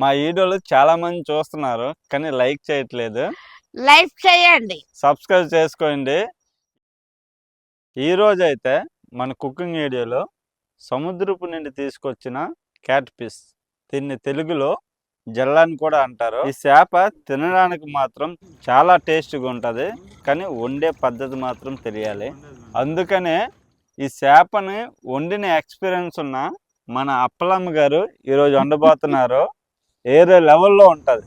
మా వీడియోలు చాలా మంది చూస్తున్నారు కానీ లైక్ చేయట్లేదు. లైక్ చేయండి, సబ్స్క్రైబ్ చేసుకోండి. ఈరోజు అయితే మన కుకింగ్ వీడియోలో సముద్రపు నుండి తీసుకొచ్చిన క్యాట్ ఫిష్, దీన్ని తెలుగులో జల్ల అని కూడా అంటారు. ఈ చేప తినడానికి మాత్రం చాలా టేస్ట్గా ఉంటుంది, కానీ వండే పద్ధతి మాత్రం తెలియాలి. అందుకనే ఈ చేపని వండిన ఎక్స్పీరియన్స్ ఉన్న మన అప్పలమ్మ గారు ఈరోజు వండబోతున్నారు. వేరే లెవెల్లో ఉంటుంది.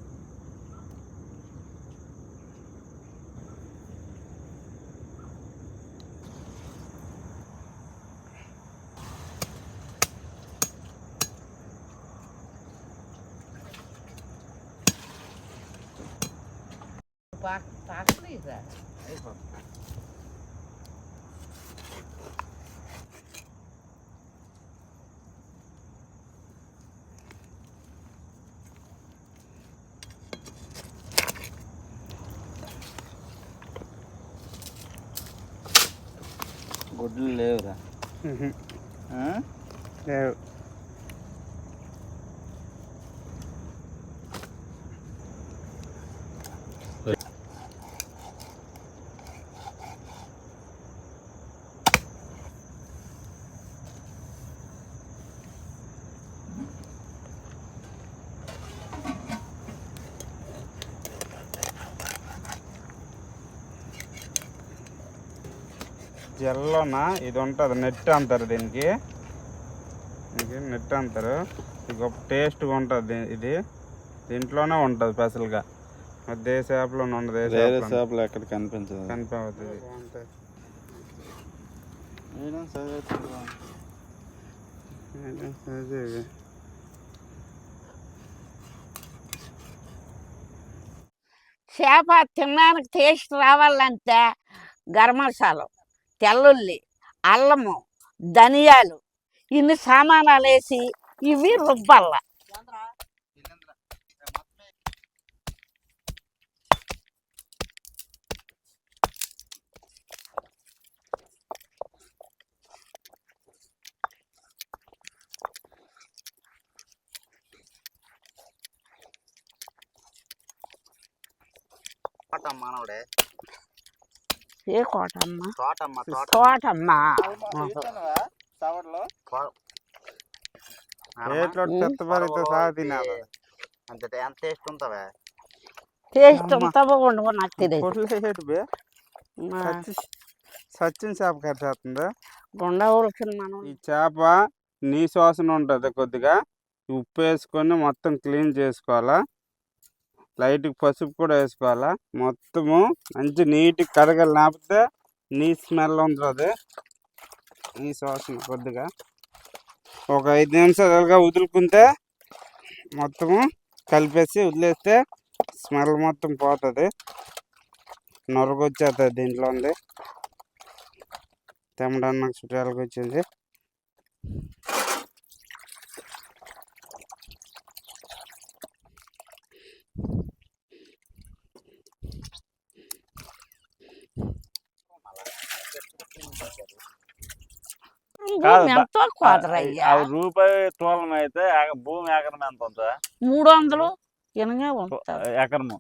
గుడ్లు లేవురా? లేవు. జల్లోన ఇది ఉంటుంది, నెట్ అంటారు దీనికి. నెట్ అంటారు. ఇది గొప్ప టేస్ట్గా ఉంటుంది. ఇది దీంట్లోనే ఉంటుంది స్పెషల్గా. అదే చేపలోనే ఉండదు. వేరే చేపలు ఎక్కడ కనిపించదు. కనిపిస్తుంది. చేప తినడానికి టేస్ట్ రావాలంటే గరం మసాలా, తెల్లుల్లి, అల్లము, ధనియాలు ఇన్ని సామానాలు వేసి ఇవి రుబ్బల్ల. మానవుడే ఏ కోటమ్మ? తోటమ్మ తోటమ్మ. అంత ఎంత టేస్ట్ ఉంటవే? టేస్ట్ అంతా బాగుండు. నాకు తెలియదు. సచిన్ చేప కర్రీ చేస్తుందా? గుండా ఊరుకుని మనం ఈ చేప నీ శ్వాసన ఉంటుంది. కొద్దిగా ఉప్పు వేసుకొని మొత్తం క్లీన్ చేసుకోవాలా. లైట్గా పసుపు కూడా వేసుకోవాలా. మొత్తము మంచి నీట్గా కడగలు లేకపోతే నీ స్మెల్ ఉంటుంది. నీ శ్వాసన కొద్దిగా ఒక 5 నిమిషాలుగా వదులుకుంటే మొత్తము కలిపేసి వదిలేస్తే స్మెల్ మొత్తం పోతుంది. నొరగొచ్చేస్తుంది దీంట్లో ఉంది. తెమ్మడానికి చుట్టాలకు వచ్చింది. ఎంతో కుదరయ్యా. రూపాయి తోలం అయితే భూమి ఎకరం ఎంత ఉంటుంది? 300 ఎనగా ఉంటుంది ఎకరము.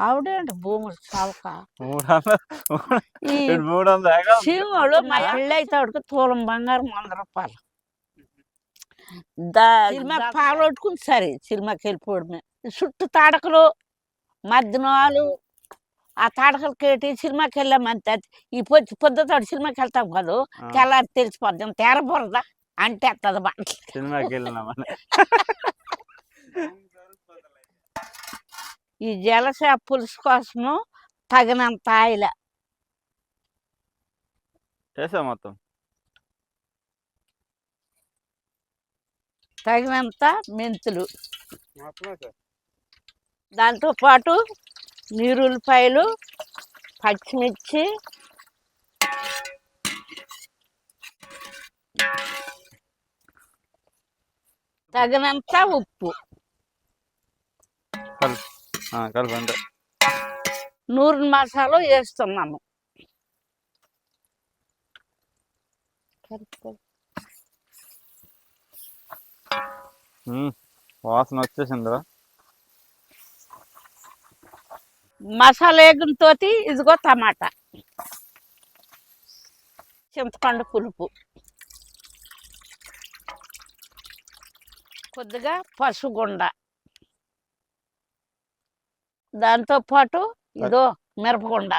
ఆవిడేంటి భూమి చవక. 300 ఎకరం. చీమలు మా పెళ్ళి అయితే ఆవిడకి తూలం బంగారం 100 రూపాయలు. సినిమా పాలొట్టుకుని సరే సినిమాకి వెళ్ళిపోవడమే. చుట్టూ తాడకలు మధ్యనాలు ఆ తాడకలు కేటి సినిమాకి వెళ్ళామంతే. ఈ పొద్దుతాడు సినిమాకి వెళ్తాం కదా, తెల్లారి తెలిసిపోద్దాం తేరబురదా అంటే ఎత్తది బట్టలు. సినిమాకి వెళ్ళినామని ఈ జలసేప పులుసు కోసము తగినంత ఆయిల వేసా మొత్తం. తగినంత మెంతులు, దాంతో పాటు నీరుల్లిపాయలు, పచ్చిమిర్చి, తగినంత ఉప్పు, కలపండి. నూనె మసాలా వేస్తున్నాము. వాసన వచ్చేసిందిరా. మసాలా వేగంతో ఇదిగో టమాటా, చింతపండు పులుపు, కొద్దిగా పసుగుండ, దాంతో పాటు ఇదో మిరపగుండ.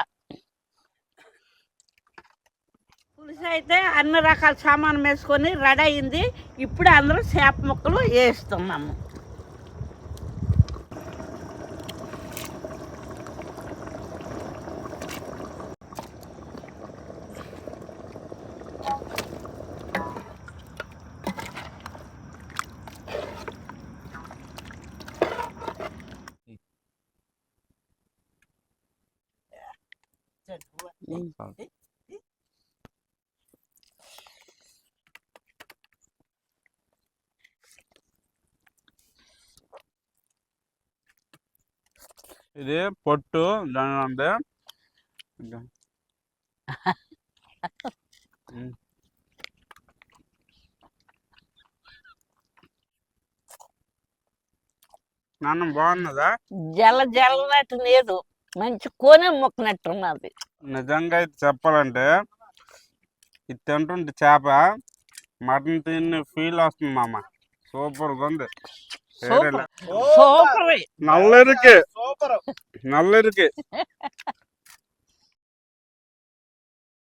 పులుసు అయితే అన్ని రకాల సామాను వేసుకొని రెడీ అయింది. ఇప్పుడు అందరూ చేప ముక్కలు వేస్తున్నాము. ఇది పొట్టు దాని అంటే నాన్న బాగున్నదా? జల్లనట్టు లేదు, మంచి కోనే మొక్కనట్టున్నది. నిజంగా అయితే చెప్పాలంటే ఇది తింటుంటే చేప మటన్ తిని ఫీల్ వస్తుంది మామ. సూపర్గా ఉంది. Super super. నల్లరికి నల్లరికి